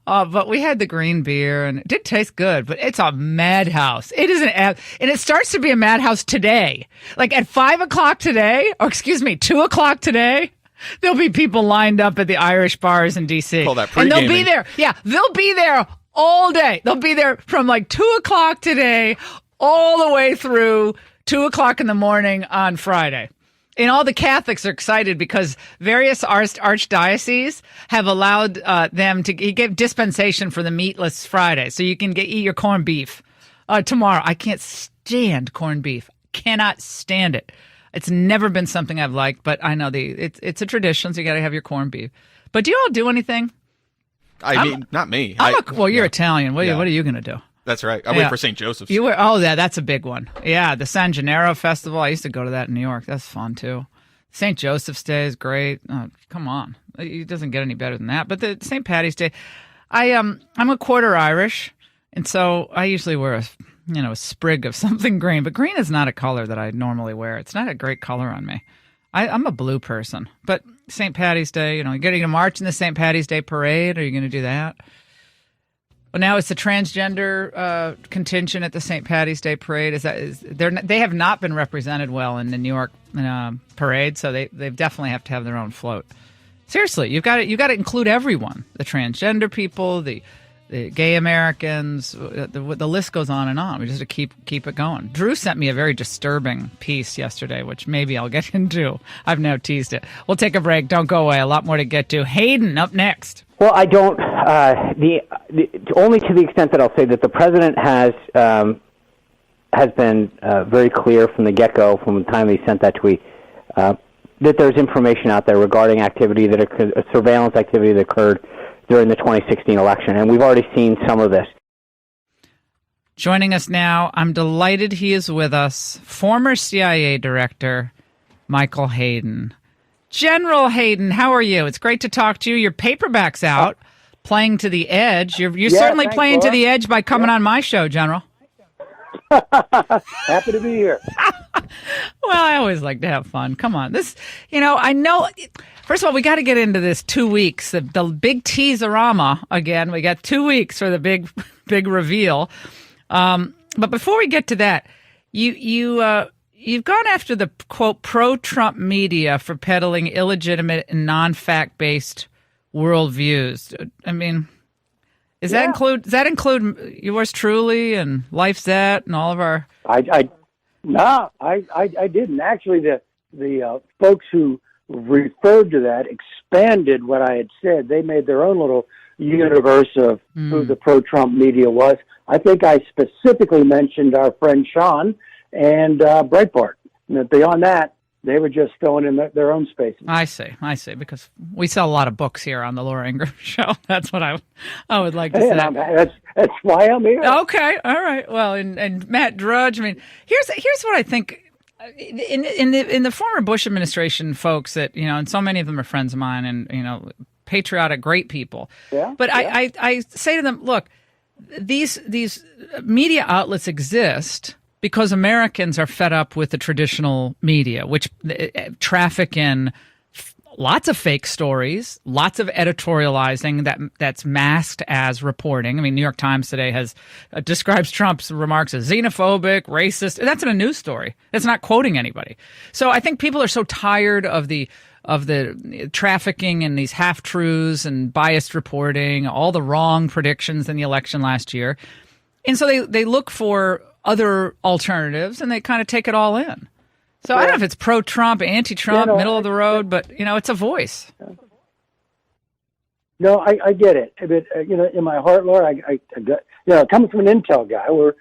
But we had the green beer, and it did taste good. But it's a madhouse. It is and it starts to be a madhouse today. Like at 5 o'clock today, or 2 o'clock today. There'll be people lined up at the Irish bars in D.C. Call that and they'll pre-gaming. be there. Yeah, they'll be there all day. They'll be there from like 2 o'clock today all the way through 2 o'clock in the morning on Friday. And all the Catholics are excited because various archdioceses have allowed them to give dispensation for the meatless Friday. So you can eat your corned beef tomorrow. I can't stand corned beef. Cannot stand it. It's never been something I've liked, but I know it's a tradition, so you got to have your corned beef. But do you all do anything? I mean, not me. Well, you're Italian. What are you going to do? That's right. I wait for St. Joseph's. That's a big one. Yeah, the San Gennaro Festival. I used to go to that in New York. That's fun, too. St. Joseph's Day is great. Oh, come on. It doesn't get any better than that. But the St. Patty's Day, I'm a quarter Irish, and so I usually wear a sprig of something green. But green is not a color that I normally wear. It's not a great color on me. I'm a blue person. But St. Patty's Day, you're getting to march in the St. Patty's Day parade. Are you going to do that? Well, now it's the transgender contingent at the St. Patty's Day parade. They have not been represented well in the New York parade, so they definitely have to have their own float. Seriously, you've got to include everyone: the transgender people, the gay Americans. The list goes on and on. We just have to keep it going. Drew sent me a very disturbing piece yesterday, which maybe I'll get into. I've now teased it. We'll take a break. Don't go away. A lot more to get to. Hayden up next. Well, I don't. Only to the extent that I'll say that the president has been very clear from the get-go, from the time he sent that tweet, that there's information out there regarding activity surveillance activity that occurred during the 2016 election, and we've already seen some of this. Joining us now, I'm delighted he is with us, former CIA director Michael Hayden. General Hayden, how are you? It's great to talk to you. Your paperback's out, playing to the edge. You're certainly playing to the edge by coming on my show, General. Happy to be here. Well, I always like to have fun. Come on. I know. First of all, we got to get into this 2 weeks. The big teaserama again. We got 2 weeks for the big reveal. But before we get to that, you've gone after the quote pro-Trump media for peddling illegitimate and non-fact-based worldviews. I mean, does that include yours truly and LifeZette and all of our? I didn't actually. The folks who referred to that expanded what I had said. They made their own little universe of who the pro-Trump media was. I think I specifically mentioned our friend Sean and Breitbart. And beyond that, they were just filling in their own spaces. I see, because we sell a lot of books here on the Laura Ingraham Show. That's what I would like to say. That's why I'm here. Okay, all right. Well, and Matt Drudge. I mean, here's what I think. In the former Bush administration, folks that and so many of them are friends of mine, and patriotic, great people. Yeah. But yeah. I say to them, look, these media outlets exist because Americans are fed up with the traditional media, which traffic in lots of fake stories, lots of editorializing that's masked as reporting. I mean, New York Times today describes Trump's remarks as xenophobic, racist. That's in a news story. It's not quoting anybody. So I think people are so tired of the trafficking in these half-truths and biased reporting, all the wrong predictions in the election last year. And so they look for other alternatives, and they kind of take it all in. So I don't know if it's pro-Trump, anti-Trump, middle of the road, but, it's a voice. No, I get it. But, in my heart, Laura, I coming from an intel guy, we're,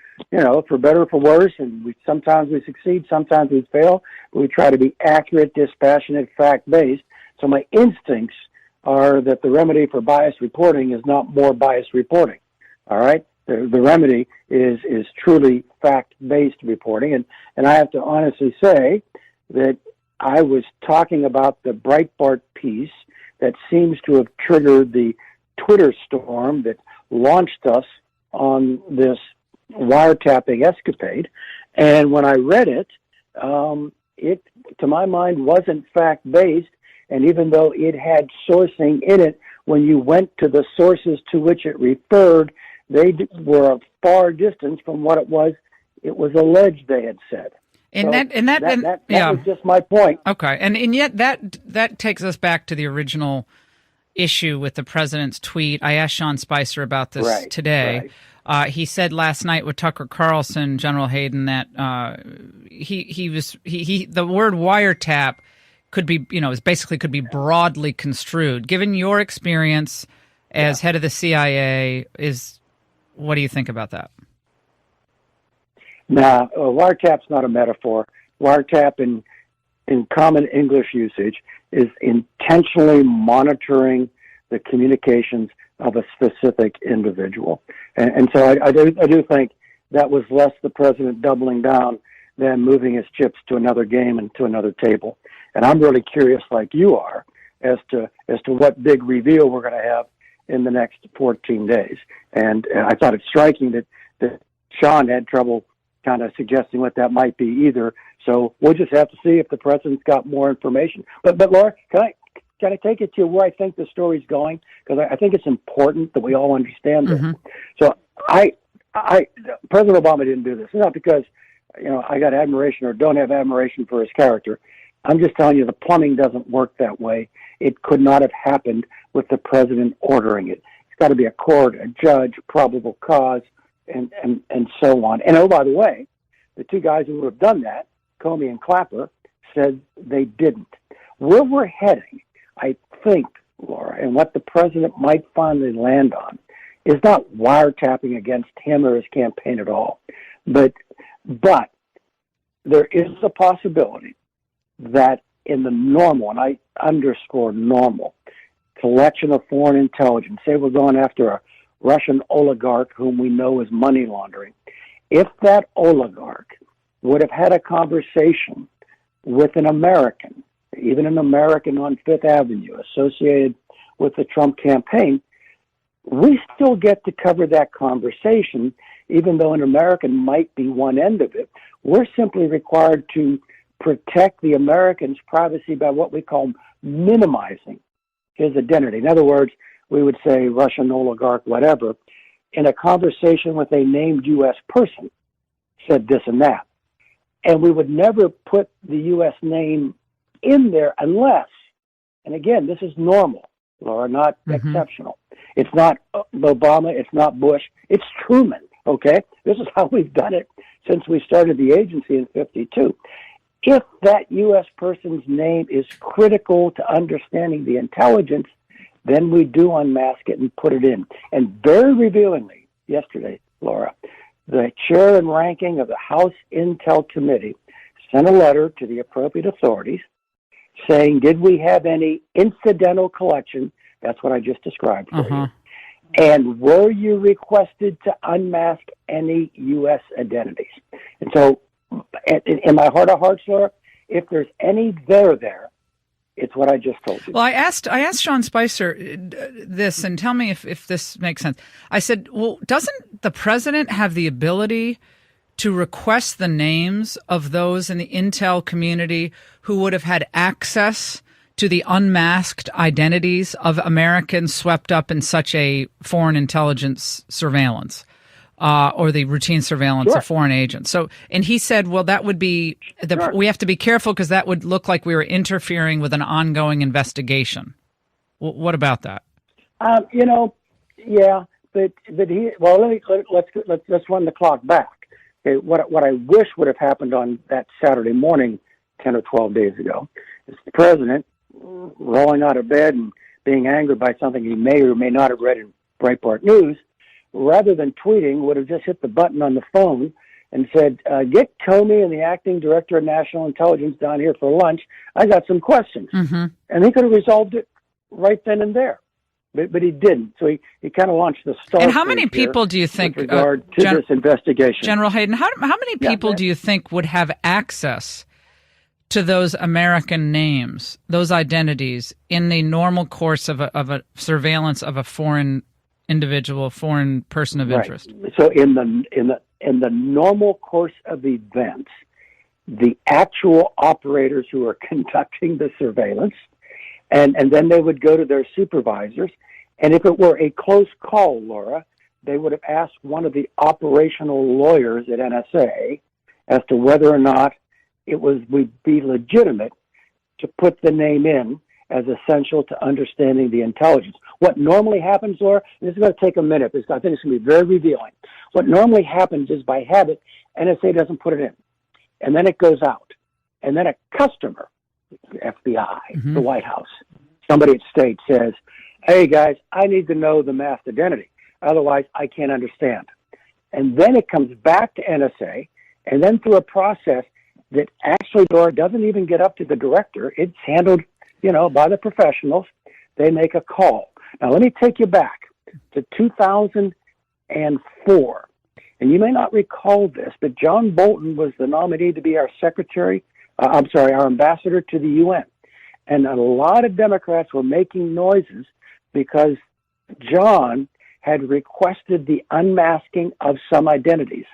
for better or for worse, and sometimes we succeed, sometimes we fail, but we try to be accurate, dispassionate, fact-based. So my instincts are that the remedy for biased reporting is not more biased reporting. All right? The remedy is truly fact-based reporting. And I have to honestly say that I was talking about the Breitbart piece that seems to have triggered the Twitter storm that launched us on this wiretapping escapade. And when I read it, it, to my mind, wasn't fact-based. And even though it had sourcing in it, when you went to the sources to which it referred, they were a far distance from what it was alleged they had said. And so that was just my point. Okay, and yet that takes us back to the original issue with the president's tweet. I asked Sean Spicer about this today. Right. He said last night with Tucker Carlson, General Hayden, that the word wiretap could be, could be broadly construed. Given your experience as head of the CIA, what do you think about that? Now, wiretap's not a metaphor. Wiretap in common English usage is intentionally monitoring the communications of a specific individual. And so I do think that was less the president doubling down than moving his chips to another game and to another table. And I'm really curious, like you are, as to what big reveal we're going to have in the next 14 days. And I thought it striking that Sean had trouble kind of suggesting what that might be either. So we'll just have to see if the president's got more information. But Laura, can I take it to where I think the story's going? Because I think it's important that we all understand this. Mm-hmm. So President Obama didn't do this. It's not because, I got admiration or don't have admiration for his character. I'm just telling you the plumbing doesn't work that way. It could not have happened with the president ordering it. It's got to be a court, a judge, probable cause, and so on. And by the way, the two guys who would have done that, Comey and Clapper, said they didn't. Where we're heading, I think, Laura, and what the president might finally land on is not wiretapping against him or his campaign at all. But there is a possibility that in the normal, and I underscore normal, collection of foreign intelligence, say we're going after a Russian oligarch whom we know is money laundering, if that oligarch would have had a conversation with an American, even an American on Fifth Avenue associated with the Trump campaign, we still get to cover that conversation, even though an American might be one end of it. We're simply required to protect the American's privacy by what we call minimizing his identity. In other words, we would say Russian oligarch, whatever, in a conversation with a named U.S. person said this and that. And we would never put the U.S. name in there unless, and again, this is normal, Laura, not exceptional. It's not Obama, it's not Bush, it's Truman, okay? This is how we've done it since we started the agency in 1952. If that U.S. person's name is critical to understanding the intelligence, then we do unmask it and put it in. And very revealingly, yesterday, Laura, the chair and ranking of the House Intel Committee sent a letter to the appropriate authorities saying, did we have any incidental collection? That's what I just described for you. And were you requested to unmask any U.S. identities? And so, in my heart of hearts, Laura, if there's any there, it's what I just told you. Well, I asked Sean Spicer this, and tell me if this makes sense. I said, well, doesn't the president have the ability to request the names of those in the intel community who would have had access to the unmasked identities of Americans swept up in such a foreign intelligence surveillance or the routine surveillance of foreign agents. So, and he said, well, that would be, we have to be careful because that would look like we were interfering with an ongoing investigation. What about that? Yeah, but he. Well, let's run the clock back. Okay, what I wish would have happened on that Saturday morning, 10 or 12 days ago, is the president rolling out of bed and being angered by something he may or may not have read in Breitbart News, rather than tweeting, would have just hit the button on the phone and said, "Get Comey and the acting director of national intelligence down here for lunch. I got some questions," and he could have resolved it right then and there. But he didn't. So he kind of launched the start. And how many people do you think, with regard to this investigation? General Hayden, how many people do you think would have access to those American names, those identities, in the normal course of a surveillance of a foreign individual, foreign person of interest? So in the normal course of events, the actual operators who are conducting the surveillance, and then they would go to their supervisors, and if it were a close call, Laura, they would have asked one of the operational lawyers at NSA as to whether or not it would be legitimate to put the name in as essential to understanding the intelligence. What normally happens, Laura, and this is going to take a minute because I think it's going to be very revealing. What normally happens is by habit, NSA doesn't put it in. And then it goes out. And then a customer, the FBI, the White House, somebody at state says, "Hey guys, I need to know the masked identity. Otherwise, I can't understand." And then it comes back to NSA, and then through a process that actually, Laura, doesn't even get up to the director. It's handled, by the professionals. They make a call. Now, let me take you back to 2004. And you may not recall this, but John Bolton was the nominee to be our our ambassador to the UN. And a lot of Democrats were making noises because John had requested the unmasking of some identities.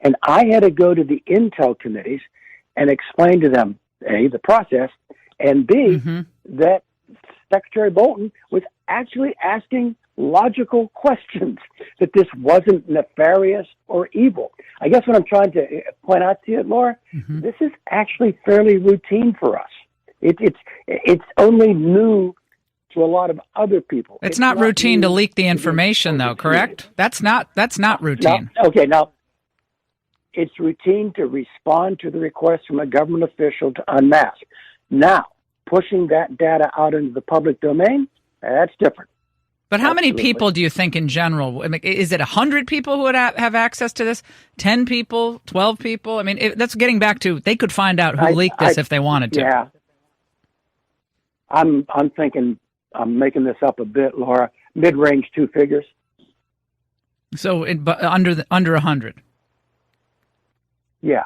And I had to go to the intel committees and explain to them, A, the process, and B, that Secretary Bolton was actually asking logical questions, that this wasn't nefarious or evil. I guess what I'm trying to point out to you, Laura, this is actually fairly routine for us. It's only new to a lot of other people. It's not routine to leak the information, though, correct? That's not routine. Now, it's routine to respond to the request from a government official to unmask. Now, pushing that data out into the public domain, that's different. But how many people do you think in general? I mean, is it 100 people who would have access to this? 10 people? 12 people? I mean, that's getting back to they could find out who leaked this if they wanted to. Yeah. I'm thinking, I'm making this up a bit, Laura, mid-range two figures. So under 100. Yeah.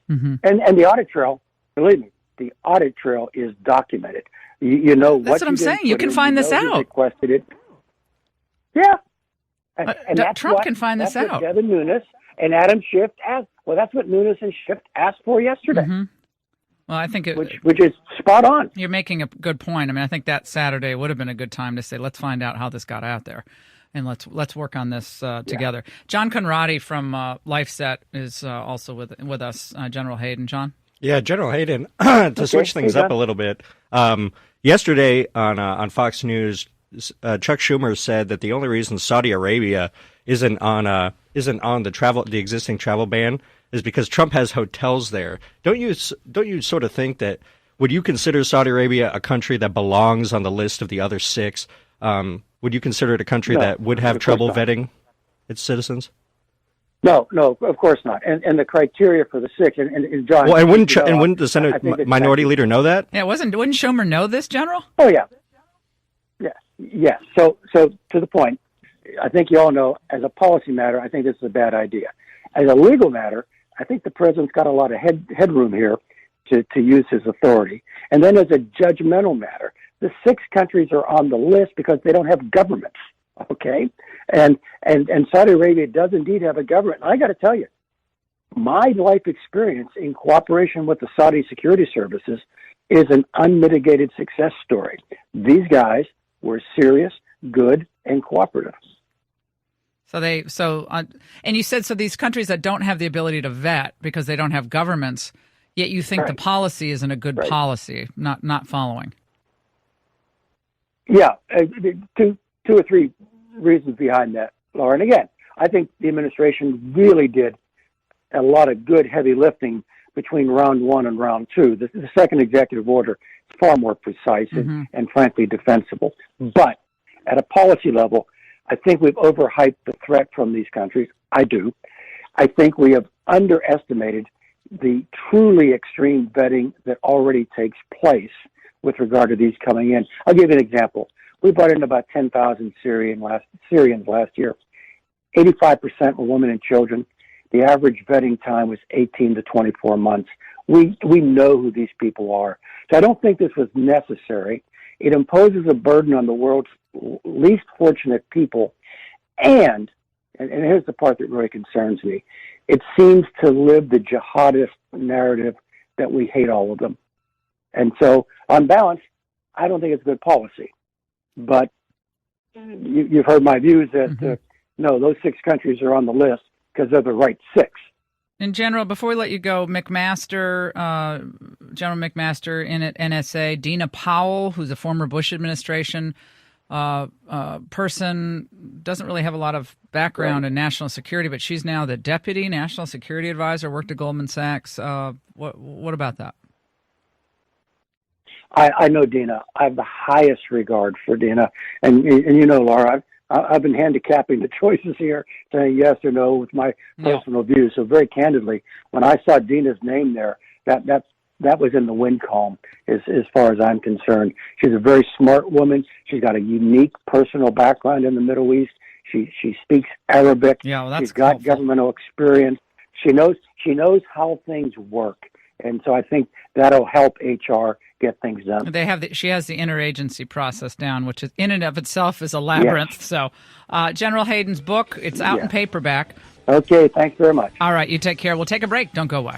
And the audit trail, believe me, the audit trail is documented. You know what? That's what I'm saying. You can find this out. Requested it. Yeah. And that's Trump can find this out. What Devin Nunes and Adam Schiff asked. Well, that's what Nunes and Schiff asked for yesterday. Well, I think which is spot on. You're making a good point. I mean, I think that Saturday would have been a good time to say, let's find out how this got out there, and let's work on this together. John Conradi from LifeSet is also with us. General Hayden, John. Yeah, General Hayden. To switch things up a little bit, yesterday on Fox News, Chuck Schumer said that the only reason Saudi Arabia isn't on the existing travel ban is because Trump has hotels there. Don't you sort of think that, would you consider Saudi Arabia a country that belongs on the list of the other six? Would you consider it a country that would have trouble vetting its citizens? No, of course not. And the criteria for the six, and John. Well, and wouldn't the Senate minority leader know that? Yeah, wouldn't Schumer know this, General? Oh yeah. Yes. So to the point, I think you all know, as a policy matter, I think this is a bad idea. As a legal matter, I think the president's got a lot of headroom here to use his authority. And then as a judgmental matter, the six countries are on the list because they don't have governments. Okay, and Saudi Arabia does indeed have a government. And I got to tell you, my life experience in cooperation with the Saudi security services is an unmitigated success story. These guys were serious, good, and cooperative. And you said, so these countries that don't have the ability to vet because they don't have governments, yet you think the policy isn't a good policy, not following. Yeah, two or three reasons behind that, Laura. And again, I think the administration really did a lot of good heavy lifting between round one and round two. The second executive order is far more precise and frankly defensible. But at a policy level, I think we've overhyped the threat from these countries. I do. I think we have underestimated the truly extreme vetting that already takes place with regard to these coming in. I'll give you an example. We brought in about 10,000 Syrians last year. 85% were women and children. The average vetting time was 18 to 24 months. We know who these people are. So I don't think this was necessary. It imposes a burden on the world's least fortunate people. And here's the part that really concerns me. It seems to live the jihadist narrative that we hate all of them. And so, on balance, I don't think it's good policy. But you've heard my views that, no, those 6 countries are on the list because they're the right 6. In general, before we let you go, McMaster, General McMaster in at NSA, Dina Powell, who's a former Bush administration person, doesn't really have a lot of background in national security, but she's now the deputy national security advisor, worked at Goldman Sachs. What about that? I know Dina. I have the highest regard for Dina. And you know, Laura, I've been handicapping the choices here, saying yes or no with my personal views. So very candidly, when I saw Dina's name there, that was in the win column as far as I'm concerned. She's a very smart woman. She's got a unique personal background in the Middle East. She speaks Arabic. Yeah, well, that's She's got governmental experience. She knows how things work. And so I think that'll help HR get things done. She has the interagency process down, which is in and of itself is a labyrinth. Yes. So General Hayden's book, it's out in paperback. Okay, thanks very much. All right, you take care. We'll take a break. Don't go away.